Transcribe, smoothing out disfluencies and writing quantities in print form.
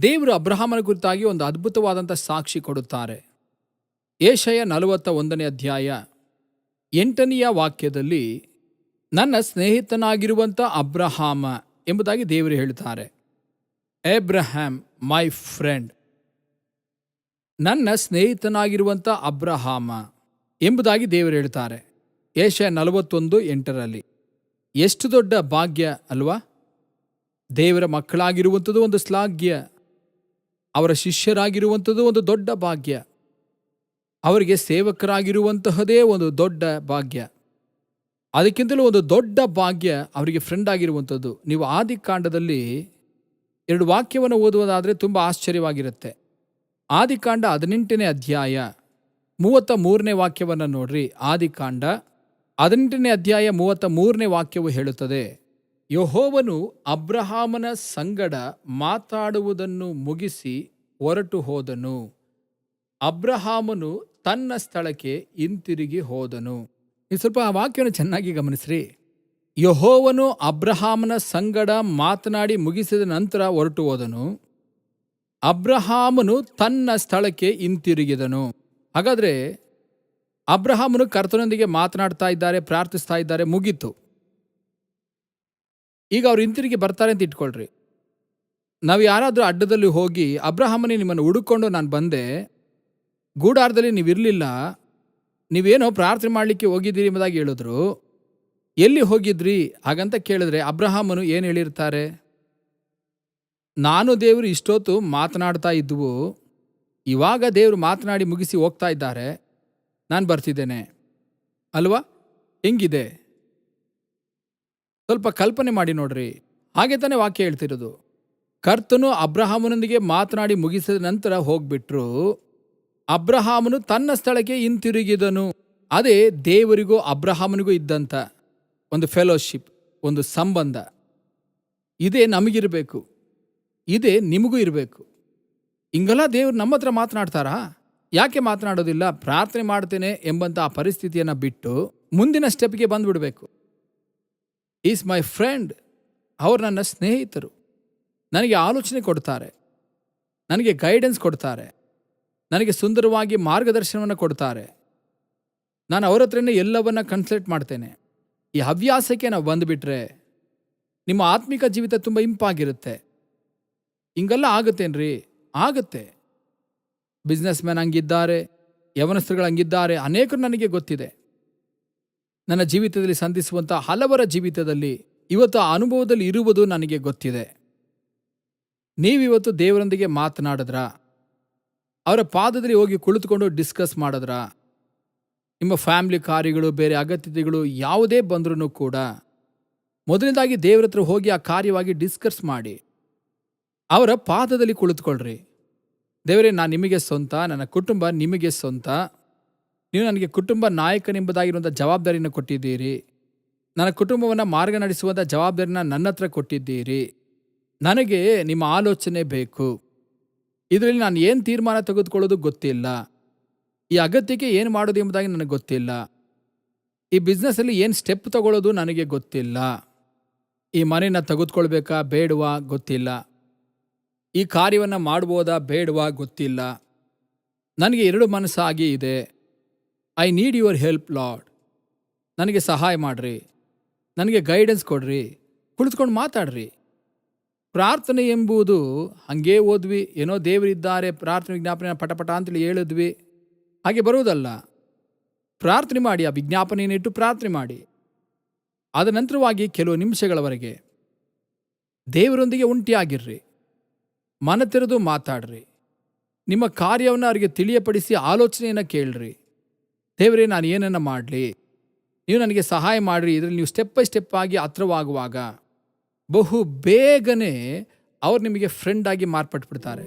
ದೇವರು ಅಬ್ರಹಾಮನ ಕುರಿತಾಗಿ ಒಂದು ಅದ್ಭುತವಾದಂಥ ಸಾಕ್ಷಿ ಕೊಡುತ್ತಾರೆ. ಯೆಶಾಯ 41ನೇ ಅಧ್ಯಾಯ 8ನೆಯ ವಾಕ್ಯದಲ್ಲಿ ನನ್ನ ಸ್ನೇಹಿತನಾಗಿರುವಂಥ ಅಬ್ರಹಾಮ ಎಂಬುದಾಗಿ ದೇವರು ಹೇಳುತ್ತಾರೆ. ಏಬ್ರಹಾಮ್ ಮೈ ಫ್ರೆಂಡ್, ನನ್ನ ಸ್ನೇಹಿತನಾಗಿರುವಂಥ ಅಬ್ರಹಾಮ ಎಂಬುದಾಗಿ ದೇವರು ಹೇಳ್ತಾರೆ. ಯೆಶಾಯ 41:8 ಎಷ್ಟು ದೊಡ್ಡ ಭಾಗ್ಯ ಅಲ್ವಾ? ದೇವರ ಮಕ್ಕಳಾಗಿರುವಂಥದ್ದು ಒಂದು ಶ್ಲಾಘ್ಯ, ಅವರ ಶಿಷ್ಯರಾಗಿರುವಂಥದ್ದು ಒಂದು ದೊಡ್ಡ ಭಾಗ್ಯ, ಅವರಿಗೆ ಸೇವಕರಾಗಿರುವಂತಹದೇ ಒಂದು ದೊಡ್ಡ ಭಾಗ್ಯ. ಅದಕ್ಕಿಂತಲೂ ಒಂದು ದೊಡ್ಡ ಭಾಗ್ಯ ಅವರಿಗೆ ಫ್ರೆಂಡ್ ಆಗಿರುವಂಥದ್ದು. ನೀವು ಆದಿಕಾಂಡದಲ್ಲಿ 2 ವಾಕ್ಯವನ್ನು ಓದುವುದಾದರೆ ತುಂಬ ಆಶ್ಚರ್ಯವಾಗಿರುತ್ತೆ. ಆದಿಕಾಂಡ 18ನೇ ಅಧ್ಯಾಯ 33ನೇ ವಾಕ್ಯವನ್ನು ನೋಡ್ರಿ. ಆದಿಕಾಂಡ 18ನೇ ಅಧ್ಯಾಯ 33ನೇ ವಾಕ್ಯವು ಹೇಳುತ್ತದೆ, ಯೆಹೋವನು ಅಬ್ರಹಾಮನ ಸಂಗಡ ಮಾತಾಡುವುದನ್ನು ಮುಗಿಸಿ ಹೊರಟು ಹೋದನು. ಅಬ್ರಹಾಮನು ತನ್ನ ಸ್ಥಳಕ್ಕೆ ಹಿಂತಿರುಗಿ ಹೋದನು. ನೀವು ಸ್ವಲ್ಪ ಆ ವಾಕ್ಯವನ್ನು ಚೆನ್ನಾಗಿ ಗಮನಿಸ್ರಿ. ಯೆಹೋವನು ಅಬ್ರಹಾಮನ ಸಂಗಡ ಮಾತನಾಡಿ ಮುಗಿಸಿದ ನಂತರ ಹೊರಟು ಹೋದನು. ಅಬ್ರಹಾಮನು ತನ್ನ ಸ್ಥಳಕ್ಕೆ ಹಿಂತಿರುಗಿದನು. ಹಾಗಾದರೆ ಅಬ್ರಹಾಮನು ಕರ್ತನೊಂದಿಗೆ ಮಾತನಾಡ್ತಾ ಇದ್ದಾರೆ, ಪ್ರಾರ್ಥಿಸ್ತಾ ಇದ್ದಾರೆ, ಮುಗೀತು. ಈಗ ಅವ್ರು ಹಿಂತಿರುಗಿ ಬರ್ತಾರೆ ಅಂತ ಇಟ್ಕೊಳ್ರಿ. ನಾವು ಯಾರಾದರೂ ಅಡ್ಡದಲ್ಲಿ ಹೋಗಿ, ಅಬ್ರಹಾಮನೇ ನಿಮ್ಮನ್ನು ಹುಡುಕೊಂಡು ನಾನು ಬಂದೆ, ಗೂಡಾರದಲ್ಲಿ ನೀವಿರಲಿಲ್ಲ, ನೀವೇನೋ ಪ್ರಾರ್ಥನೆ ಮಾಡಲಿಕ್ಕೆ ಹೋಗಿದ್ದೀರಿ ಎಂಬುದಾಗಿ ಹೇಳಿದ್ರು. ಎಲ್ಲಿ ಹೋಗಿದ್ರಿ ಹಾಗಂತ ಕೇಳಿದ್ರೆ ಅಬ್ರಹಾಮನು ಏನು ಹೇಳಿರ್ತಾರೆ? ನಾನು ದೇವರು ಇಷ್ಟೊತ್ತು ಮಾತನಾಡ್ತಾ ಇದ್ವು, ಇವಾಗ ದೇವರು ಮಾತನಾಡಿ ಮುಗಿಸಿ ಹೋಗ್ತಾ ಇದ್ದಾರೆ, ನಾನು ಬರ್ತಿದ್ದೇನೆ ಅಲ್ವಾ? ಹೆಂಗಿದೆ? ಸ್ವಲ್ಪ ಕಲ್ಪನೆ ಮಾಡಿ ನೋಡ್ರಿ. ಹಾಗೆ ತಾನೇ ವಾಕ್ಯ ಹೇಳ್ತಿರೋದು. ಕರ್ತನು ಅಬ್ರಹಾಮನೊಂದಿಗೆ ಮಾತನಾಡಿ ಮುಗಿಸಿದ ನಂತರ ಹೋಗ್ಬಿಟ್ರು. ಅಬ್ರಹಾಮನು ತನ್ನ ಸ್ಥಳಕ್ಕೆ ಹಿಂತಿರುಗಿದನು. ಅದೇ ದೇವರಿಗೂ ಅಬ್ರಹಾಮನಿಗೂ ಇದ್ದಂಥ ಒಂದು ಫೆಲೋಶಿಪ್, ಒಂದು ಸಂಬಂಧ. ಇದೇ ನಮಗಿರಬೇಕು, ಇದೇ ನಿಮಗೂ ಇರಬೇಕು. ಹಿಂಗೆಲ್ಲ ದೇವರು ನಮ್ಮ ಹತ್ರ ಮಾತನಾಡ್ತಾರಾ? ಯಾಕೆ ಮಾತನಾಡೋದಿಲ್ಲ? ಪ್ರಾರ್ಥನೆ ಮಾಡ್ತೇನೆ ಎಂಬಂಥ ಆ ಪರಿಸ್ಥಿತಿಯನ್ನು ಬಿಟ್ಟು ಮುಂದಿನ ಸ್ಟೆಪ್ಗೆ ಬಂದುಬಿಡಬೇಕು. ಈಸ್ ಮೈ ಫ್ರೆಂಡ್, ಅವರು ನನ್ನ ಸ್ನೇಹಿತರು, ನನಗೆ ಆಲೋಚನೆ ಕೊಡ್ತಾರೆ, ನನಗೆ ಗೈಡೆನ್ಸ್ ಕೊಡ್ತಾರೆ, ನನಗೆ ಸುಂದರವಾಗಿ ಮಾರ್ಗದರ್ಶನವನ್ನು ಕೊಡ್ತಾರೆ. ನಾನು ಅವ್ರ ಹತ್ರನೇ ಎಲ್ಲವನ್ನ ಕನ್ಸಲ್ಟ್ ಮಾಡ್ತೇನೆ. ಈ ಹವ್ಯಾಸಕ್ಕೆ ನಾವು ಬಂದುಬಿಟ್ರೆ ನಿಮ್ಮ ಆತ್ಮಿಕ ಜೀವಿತ ತುಂಬ ಇಂಪಾಗಿರುತ್ತೆ. ಹಿಂಗೆಲ್ಲ ಆಗುತ್ತೇನ್ರಿ? ಆಗುತ್ತೆ. ಬಿಸ್ನೆಸ್ ಮ್ಯಾನ್ ಹಂಗಿದ್ದಾರೆ, ಯವನಸ್ಥರುಗಳು ಹಂಗಿದ್ದಾರೆ, ಅನೇಕರು ನನಗೆ ಗೊತ್ತಿದೆ. ನನ್ನ ಜೀವಿತದಲ್ಲಿ ಸಂಧಿಸುವಂಥ ಹಲವರ ಜೀವಿತದಲ್ಲಿ ಇವತ್ತು ಆ ಅನುಭವದಲ್ಲಿ ಇರುವುದು ನನಗೆ ಗೊತ್ತಿದೆ. ನೀವಿವತ್ತು ದೇವರೊಂದಿಗೆ ಮಾತನಾಡಿದ್ರ, ಅವರ ಪಾದದಲ್ಲಿ ಹೋಗಿ ಕುಳಿತುಕೊಂಡು ಡಿಸ್ಕಸ್ ಮಾಡಿದ್ರ, ನಿಮ್ಮ ಫ್ಯಾಮಿಲಿ ಕಾರ್ಯಗಳು, ಬೇರೆ ಅಗತ್ಯತೆಗಳು ಯಾವುದೇ ಬಂದ್ರೂ ಕೂಡ ಮೊದಲನೇದಾಗಿ ದೇವರ ಹತ್ರ ಹೋಗಿ ಆ ಕಾರ್ಯವಾಗಿ ಡಿಸ್ಕಸ್ ಮಾಡಿ ಅವರ ಪಾದದಲ್ಲಿ ಕುಳಿತುಕೊಳ್ರಿ. ದೇವರೇ, ನಾನು ನಿಮಗೆ ಸ್ವಂತ, ನನ್ನ ಕುಟುಂಬ ನಿಮಗೆ ಸ್ವಂತ, ನೀವು ನನಗೆ ಕುಟುಂಬ ನಾಯಕನೆಂಬುದಾಗಿರುವಂಥ ಜವಾಬ್ದಾರಿಯನ್ನು ಕೊಟ್ಟಿದ್ದೀರಿ, ನನ್ನ ಕುಟುಂಬವನ್ನು ಮಾರ್ಗ ನಡೆಸುವಂಥ ಜವಾಬ್ದಾರಿನ ನನ್ನ ಹತ್ರ ಕೊಟ್ಟಿದ್ದೀರಿ. ನನಗೆ ನಿಮ್ಮ ಆಲೋಚನೆ ಬೇಕು. ಇದರಲ್ಲಿ ನಾನು ಏನು ತೀರ್ಮಾನ ತೆಗೆದುಕೊಳ್ಳೋದು ಗೊತ್ತಿಲ್ಲ, ಈ ಅಗತ್ಯಕ್ಕೆ ಏನು ಮಾಡೋದು ಎಂಬುದಾಗಿ ನನಗೆ ಗೊತ್ತಿಲ್ಲ, ಈ ಬಿಸ್ನೆಸ್ಸಲ್ಲಿ ಏನು ಸ್ಟೆಪ್ ತಗೊಳ್ಳೋದು ನನಗೆ ಗೊತ್ತಿಲ್ಲ, ಈ ಮನೆಯನ್ನು ತೆಗೆದುಕೊಳ್ಬೇಕಾ ಬೇಡವಾ ಗೊತ್ತಿಲ್ಲ, ಈ ಕಾರ್ಯವನ್ನು ಮಾಡ್ಬೋದಾ ಬೇಡವಾ ಗೊತ್ತಿಲ್ಲ, ನನಗೆ 2 ಮನಸ್ಸಾಗಿ ಇದೆ. I need your help lord. ನನಗೆ ಸಹಾಯ ಮಾಡಿರಿ, ನನಗೆ ಗೈಡೆನ್ಸ್ ಕೊಡ್ರಿ, ಕುಳಿತುಕೊಂಡು ಮಾತಾಡ್ರಿ. ಪ್ರಾರ್ಥನೆ ಎಂಬುದು ಹಾಗೇ ಓದ್ವಿ, ಏನೋ ದೇವರಿದ್ದಾರೆ, ಪ್ರಾರ್ಥನೆ ವಿಜ್ಞಾಪನೆ ಪಟಪಟ ಅಂತೇಳಿ ಹೇಳಿದ್ವಿ, ಹಾಗೆ ಬರುವುದಲ್ಲ. ಪ್ರಾರ್ಥನೆ ಮಾಡಿ, ಆ ವಿಜ್ಞಾಪನೆಯನ್ನಿಟ್ಟು ಪ್ರಾರ್ಥನೆ ಮಾಡಿ. ಆದ ನಂತರವಾಗಿ ಕೆಲವು ನಿಮಿಷಗಳವರೆಗೆ ದೇವರೊಂದಿಗೆ ಒಂಟಿಯಾಗಿರ್ರಿ, ಮನ ತೆರೆದು ಮಾತಾಡ್ರಿ, ನಿಮ್ಮ ಕಾರ್ಯವನ್ನು ಅವರಿಗೆ ತಿಳಿಯಪಡಿಸಿ ಆಲೋಚನೆಯನ್ನು ಕೇಳ್ರಿ. ದೇವರೇ, ನಾನು ಏನನ್ನ ಮಾಡಲಿ, ನೀವು ನನಗೆ ಸಹಾಯ ಮಾಡಿರಿ. ಇದರಲ್ಲಿ ನೀವು ಸ್ಟೆಪ್ ಬೈ ಸ್ಟೆಪ್ ಆಗಿ ಹತ್ರವಾಗುವಾಗ ಬಹು ಬೇಗನೆ ಅವ್ರು ನಿಮಗೆ ಫ್ರೆಂಡ್ ಆಗಿ ಮಾರ್ಪಟ್ಬಿಡ್ತಾರೆ.